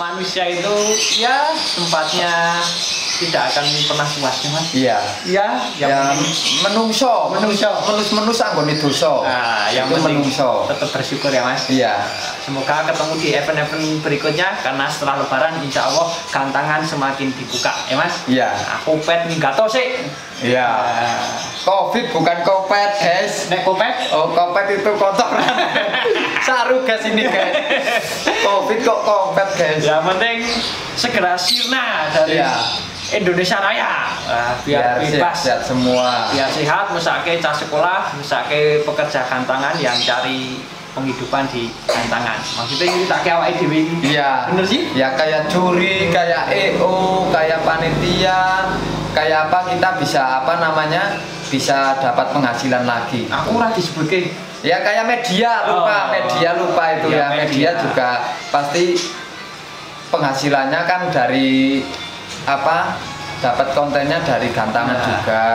manusia itu ya tempatnya tidak akan pernah puas Mas. Iya. Iya, yang menungso anggone dosa. Nah, yang penting tetap bersyukur ya Mas. Iya. Semoga ketemu di event-event berikutnya karena setelah lebaran insya Allah gantangan semakin dibuka ya Mas. Iya. Aku pet nih gato sih. Iya. Covid bukan kopet guys. Nek kopet? Oh kopet itu kotoran. Saru guys ini guys. Covid kok kopet guys. Yang penting segera sirna dari Indonesia Raya. Biar bebas sehat semua. Biar sehat, mesake cah sekolah, mesake pekerja gantangan yang cari penghidupan di gantangan. Maksudnya ini tak kayak awake dhewe iki. Iya. Bener sih? Ya kayak juri, kayak EO, kayak panitia, kayak apa kita bisa bisa dapat penghasilan lagi. Aku ora disebutke. Ya kayak media lupa itu ya. Media juga pasti penghasilannya kan dari dapat kontennya dari gantangan juga,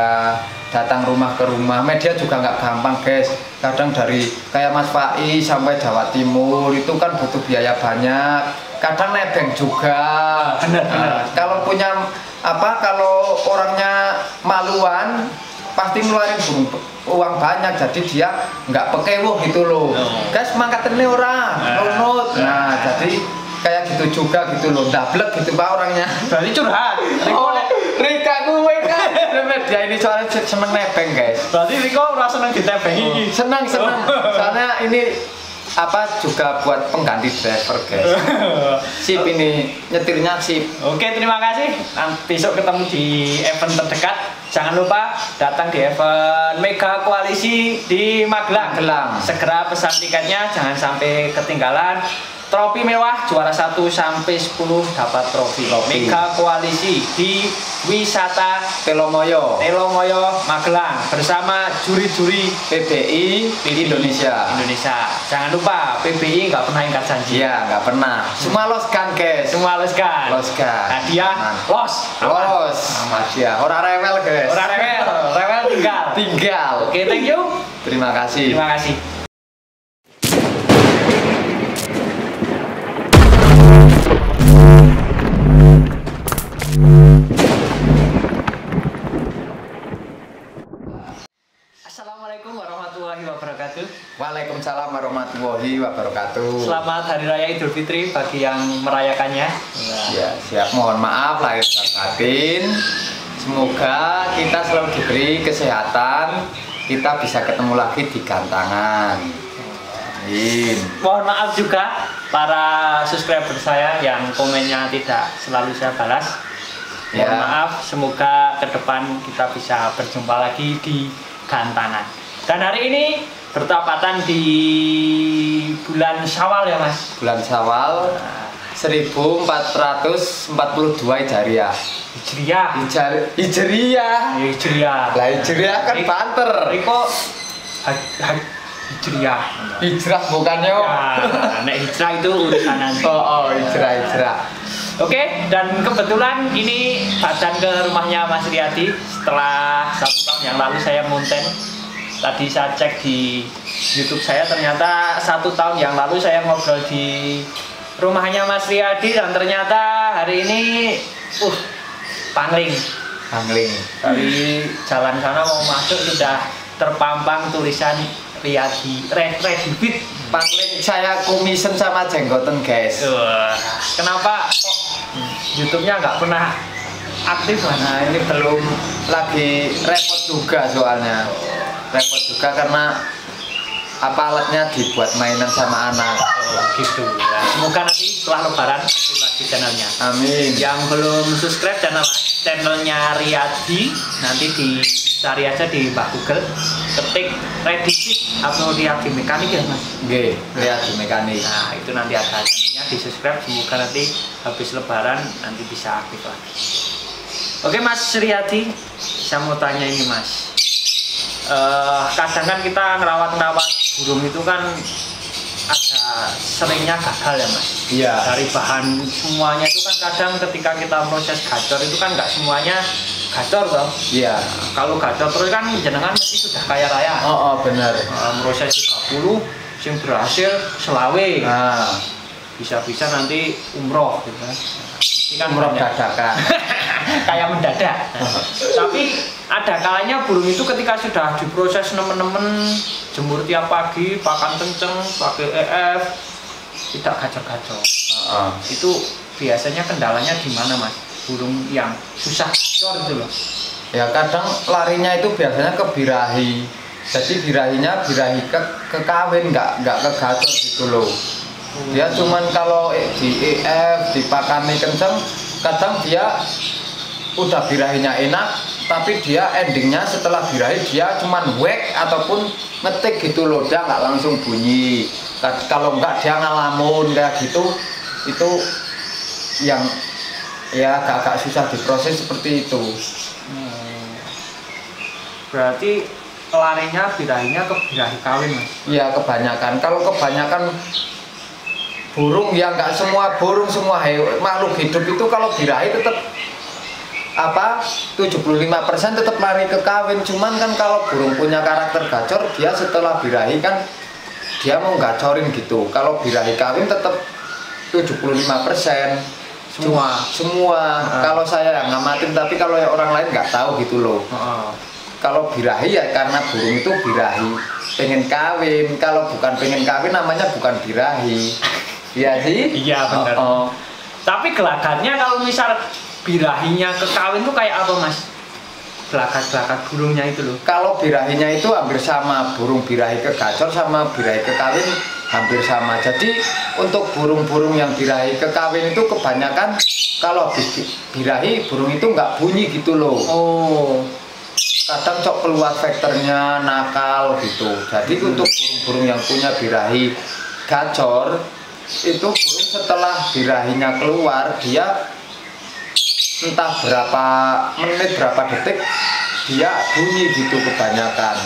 datang rumah ke rumah. Media juga nggak gampang guys, kadang dari kayak Mas Fai sampai Jawa Timur itu kan butuh biaya banyak, kadang nebeng juga. Benar. Kalau punya kalau orangnya maluan pasti ngeluarin uang banyak, jadi dia nggak pekewuh gitu loh. Guys mangkatene ora nunut. Nah jadi kayak gitu juga gitu loh, dablek gitu Pak orangnya. Berarti curhat. Rika gue kan media ini soalnya seneng nebeng guys. Berarti Riko ora seneng ditebengi. Seneng. Soalnya ini juga buat pengganti driver guys. Sip ini nyetirnya sip. Oke, terima kasih. Besok ketemu di event terdekat. Jangan lupa datang di event Mega Koalisi di Magelang. Segera pesan tiketnya, jangan sampai ketinggalan. Trofi mewah juara 1 sampai 10 dapat trofi. Mega Koalisi di Wisata Telomoyo Magelang bersama juri-juri PBI Indonesia. Jangan lupa PBI nggak pernah ingkar janji. Iya, nggak pernah. Semua loskan guys. Hadiah los. Hadiah. Ora rewel guys. Rewel tinggal. Oke, thank you. Terima kasih. Assalamualaikum warahmatullahi wabarakatuh. Waalaikumsalam warahmatullahi wabarakatuh. Selamat Hari Raya Idul Fitri bagi yang merayakannya. Ya, siap. Mohon maaf lahir dan batin. Semoga kita selalu diberi kesehatan. Kita bisa ketemu lagi di gantangan. Amin. Mohon maaf juga para subscriber saya yang komennya tidak selalu saya balas. Mohon maaf. Semoga ke depan kita bisa berjumpa lagi di gantangan. Dan hari ini bertepatan di bulan Syawal ya Mas. Bulan Syawal 1442 Hijriah. Hijriah. Lah Hijriah kan banter. Riko Hijriah. Hijrah bukannya. Nek hijrah itu urusan nanti. Hijrah. Oke, dan kebetulan ini datang ke rumahnya Mas Riyadi setelah 1 tahun yang lalu saya munten. Tadi saya cek di YouTube saya, ternyata 1 tahun yang lalu saya ngobrol di rumahnya Mas Riyadi dan ternyata hari ini pangling. Dari jalan sana mau masuk sudah terpampang tulisan Riyadi ready fit. Pangling saya komisen sama jenggoten guys. Kenapa kok YouTube-nya nggak pernah aktif Mas? Nah ini belum lagi repot juga soalnya. Repot juga karena alatnya dibuat mainan sama anak. Gitu ya. Semoga nanti setelah lebaran aktif lagi channelnya. Amin. Yang belum subscribe channelnya Riyadi, nanti dicari aja di Google, ketik Ready Fit atau Riyadi Mekanik ya Mas. Riyadi Mekanik. Nah itu nanti ada channelnya, di subscribe. Semoga nanti habis lebaran nanti bisa aktif lagi. Oke Mas Riyadi, saya mau tanya ini Mas. Kadang kan kita ngerawat burung itu kan ada seringnya gagal ya Mas. Iya. Dari bahan semuanya itu kan kadang ketika kita proses gacor itu kan nggak semuanya gacor toh. Iya. Kalau gacor terus kan jenengan mesti sudah kaya raya. Benar. Proses 30 yang berhasil selawe. bisa-bisa nanti umroh gitu kan. Ini kan umroh banyak. dadakan. Kayak mendadak. Tapi ada kalanya burung itu ketika sudah diproses nemen-nemen, jemur tiap pagi, pakan kenceng, pakai EF, tidak gacor-gacor. Itu biasanya kendalanya di mana Mas? Burung yang susah gacor itu loh. Ya kadang larinya itu biasanya ke birahi. Jadi birahinya birahi ke kawin, nggak ke gacor gitu loh. Dia cuman kalau di EF, dipakani kenceng, kadang dia udah birahinya enak, tapi dia endingnya setelah birahi dia cuman wek ataupun ngetik gitu loh, dia nggak langsung bunyi. Kalau nggak dia ngalamun kayak gitu, itu yang ya agak susah diproses seperti itu. Berarti larinya birahinya ke birahi kawin Mas? Ya kebanyakan, kalau kebanyakan burung ya nggak semua burung, semua makhluk hidup itu kalau birahi tetap 75% tetap lari ke kawin. Cuman kan kalau burung punya karakter gacor, dia setelah birahi kan dia mau gacorin gitu. Kalau birahi kawin tetap 75% semua. Kalau saya yang ngamatin, tapi kalau yang orang lain nggak tahu gitu loh. Kalau birahi ya karena burung itu birahi pengen kawin, kalau bukan pengen kawin namanya bukan birahi. Iya sih? Iya benar. Tapi gelagatnya kalau misal birahinya ke kawin tuh kayak apa Mas? Gelagat burungnya itu loh. Kalau birahinya itu hampir sama, burung birahi ke gacor sama birahi ke kawin hampir sama. Jadi untuk burung-burung yang birahi ke kawin itu kebanyakan kalau habis birahi burung itu nggak bunyi gitu loh. Kadang cok keluar vektornya nakal gitu. Jadi untuk burung-burung yang punya birahi gacor itu burung setelah birahinya keluar dia entah berapa menit berapa detik dia bunyi gitu kebanyakan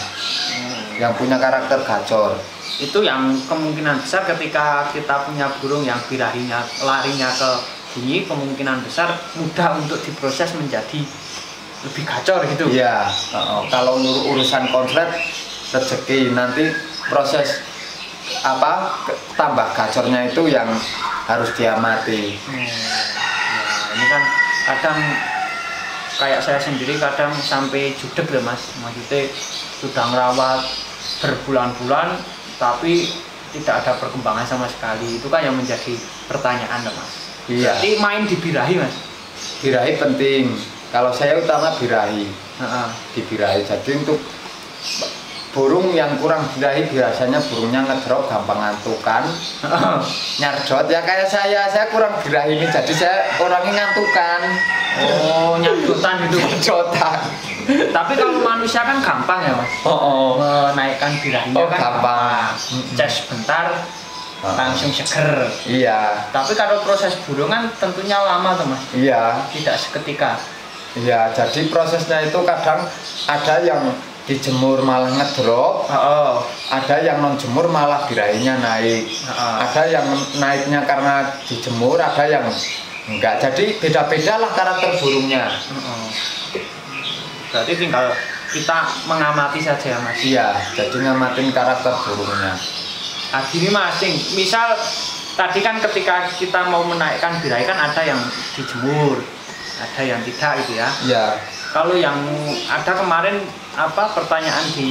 yang punya karakter gacor. Itu yang kemungkinan besar ketika kita punya burung yang birahinya larinya ke bunyi, kemungkinan besar mudah untuk diproses menjadi lebih gacor gitu. Iya. Kalau urusan konslet rezeki nanti proses tambah gacornya itu yang harus diamati. Ini kan kadang kayak saya sendiri kadang sampai judek loh Mas, maksudnya sudah ngerawat berbulan-bulan tapi tidak ada perkembangan sama sekali. Itu kan yang menjadi pertanyaan loh Mas. Iya. Berarti main di birahi Mas? Birahi penting. Kalau saya utama birahi. Di birahi. Jadi untuk burung yang kurang birahi biasanya burungnya ngedrop, gampang ngantukan, nyardot ya kayak saya kurang birahi ini, jadi saya orangnya ngantukan. Nyardotan gitu. Nyardotan. Tapi kalau manusia kan gampang ya Mas. Menaikkan birahinya kan gampang. Ces bentar langsung seger. Iya. Tapi kalau proses burung kan tentunya lama tuh Mas. Iya. Tidak seketika. Iya, jadi prosesnya itu kadang ada yang dijemur malah ngedrop, ada yang non jemur malah birahinya naik, ada yang naiknya karena dijemur, ada yang enggak. Jadi beda-beda lah karakter burungnya. Berarti tinggal kita mengamati saja Mas. Iya, jadi ngamatin karakter burungnya. Gini Mas, misal tadi kan ketika kita mau menaikkan birahi kan ada yang dijemur, ada yang tidak gitu ya. Iya. Kalau yang ada kemarin pertanyaan di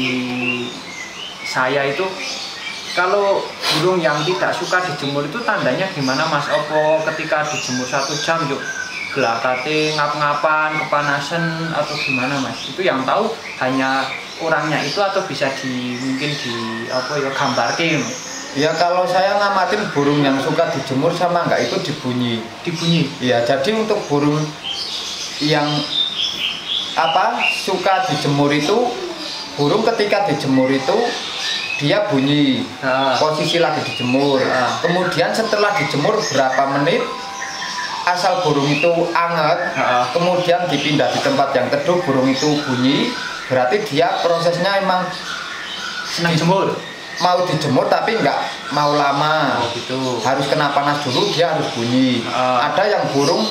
saya itu, kalau burung yang tidak suka dijemur itu tandanya gimana Mas? Opo ketika dijemur 1 jam yuk gelakate ngap-ngapan, kepanasan atau gimana Mas? Itu yang tahu hanya orangnya itu atau bisa mungkin gambarkan? Ya kalau saya ngamatin burung yang suka dijemur sama enggak itu dibunyi. Iya, jadi untuk burung yang suka dijemur itu, burung ketika dijemur itu dia bunyi posisi lagi dijemur. Kemudian setelah dijemur berapa menit asal burung itu anget, kemudian dipindah di tempat yang teduh burung itu bunyi, berarti dia prosesnya emang senang jemur, mau dijemur tapi nggak mau lama. Gitu. Harus kena panas dulu dia harus bunyi. Ada yang burung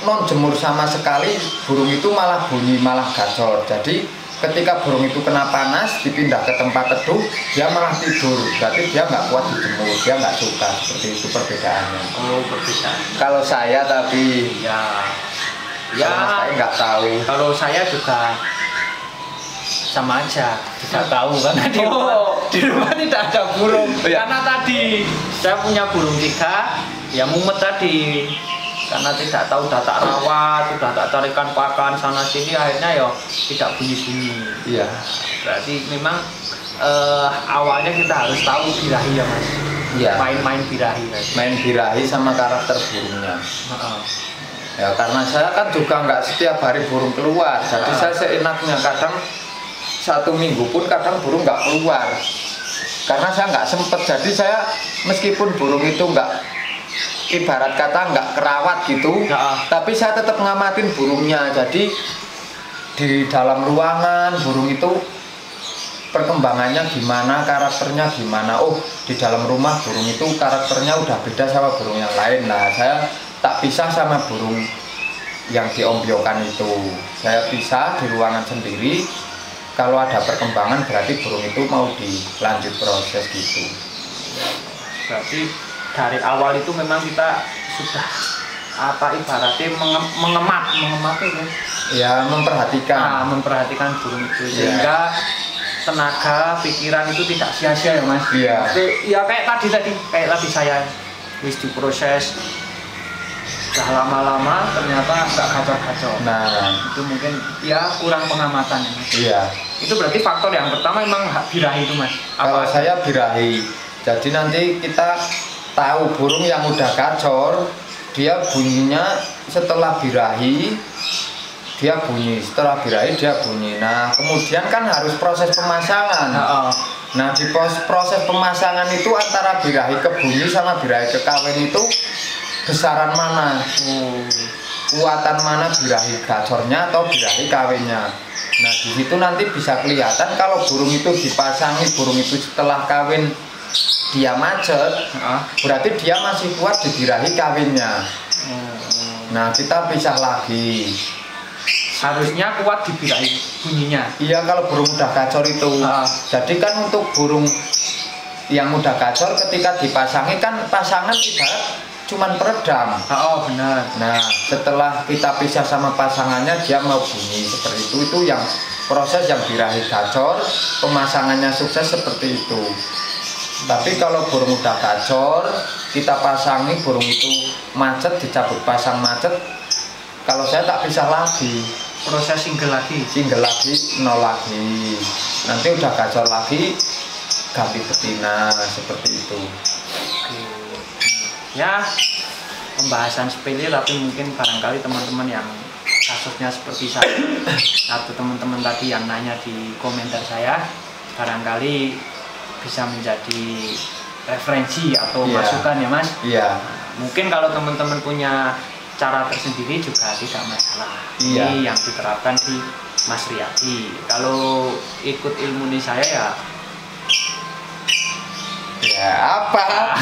non jemur sama sekali, burung itu malah bunyi, malah gacor. Jadi ketika burung itu kena panas dipindah ke tempat teduh dia malah tidur, berarti dia nggak kuat dijemur, dia nggak suka. Seperti itu perbedaannya. Oh, perbedaan. Kalau saya tapi Ya, saya nggak tahu. kalau saya juga sama aja, tidak tahu karena di rumah tidak ada burung. Karena tadi saya punya burung 3, ya mumet tadi. Karena tidak tahu, udah tak rawat, udah tak carikan pakan sana sini, akhirnya ya tidak bunyi-bunyi. Iya. Berarti memang awalnya kita harus tahu birahi ya mas. Iya. Main-main birahi. Main birahi sama karakter burungnya. Ya karena saya kan juga nggak setiap hari burung keluar, jadi saya seenaknya kadang 1 minggu pun kadang burung nggak keluar karena saya nggak sempet. Jadi saya meskipun burung itu nggak, ibarat kata nggak kerawat gitu, tapi saya tetap ngamatin burungnya. Jadi di dalam ruangan burung itu perkembangannya gimana, karakternya gimana. Oh, di dalam rumah burung itu karakternya udah beda sama burung yang lain. Nah, saya tak pisah sama burung yang diombyokan itu. Saya pisah di ruangan sendiri. Kalau ada perkembangan berarti burung itu mau dilanjut proses gitu. Berarti dari awal itu memang kita sudah ibaratnya mengemat itu ya, memperhatikan burung itu sehingga tenaga pikiran itu tidak sia-sia ya mas. Ya kayak tadi saya wis diproses, udah lama-lama ternyata nggak kacau-kacau. Nah itu mungkin ya kurang pengamatan ya mas. Iya, itu berarti faktor yang pertama memang birahi itu mas. Kalau saya birahi, jadi nanti kita tahu burung yang udah gacor dia bunyinya setelah birahi, dia bunyi, setelah birahi dia bunyi. Nah kemudian kan harus proses pemasangan. Nah di proses pemasangan itu antara birahi ke bunyi sama birahi ke kawin itu besaran mana, kuatan mana birahi gacornya atau birahi kawinnya. Nah di situ nanti bisa kelihatan kalau burung itu dipasangi, burung itu setelah kawin dia macet, berarti dia masih kuat di birahi kawinnya. Nah kita pisah lagi. Harusnya kuat di birahi bunyinya. Iya kalau burung udah gacor itu. Jadi kan untuk burung yang udah gacor ketika dipasangi kan pasangan ibarat cuman peredam. Benar. Nah setelah kita pisah sama pasangannya dia mau bunyi seperti itu yang proses yang birahi gacor, pemasangannya sukses seperti itu. Tapi kalau burung udah gacor kita pasangi, burung itu macet, dicabut pasang macet, kalau saya tak pisah lagi, proses single lagi, nol lagi, nanti udah gacor lagi ganti betina seperti itu. Ya pembahasan sepele tapi mungkin barangkali teman-teman yang kasusnya seperti saya atau teman-teman tadi yang nanya di komentar saya barangkali bisa menjadi referensi atau masukan ya mas. Mungkin kalau teman-teman punya cara tersendiri juga tidak masalah. Ini yang diterapkan di Mas Riyadi. Kalau ikut ilmu ini saya apa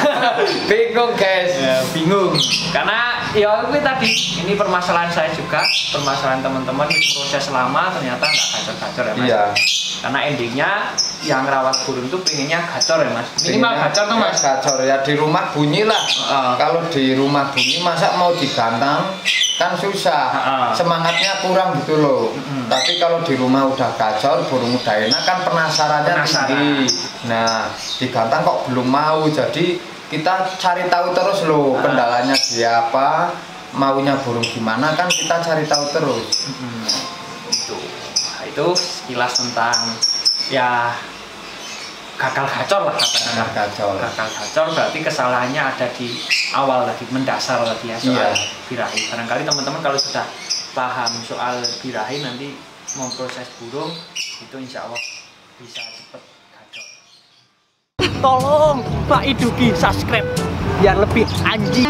bingung guys, bingung karena ya itu tadi ini permasalahan saya juga, permasalahan teman-teman proses lama ternyata nggak gacor-gacor ya mas. Karena endingnya yang rawat burung itu pengennya gacor ya mas, minimal gacor tuh mas. Gacor ya, di rumah bunyi lah. Kalau di rumah bunyi masa mau digantang kan susah, semangatnya kurang gitu loh. Tapi kalau di rumah udah gacor, burung udah enak kan penasarannya tinggi. Nah digantang kok belum mau, jadi kita cari tahu terus loh kendalanya dia apa, maunya burung gimana kan kita cari tahu terus. Itu sekilas tentang ya gagal gacor lah katakan. Gagal gacor berarti kesalahannya ada di awal tadi, mendasar tadi ya soal birahi. Barangkali teman-teman kalau sudah paham soal birahi nanti memproses burung itu insya Allah bisa cepat gacor. Tolong Pak Iduki subscribe biar lebih anjing.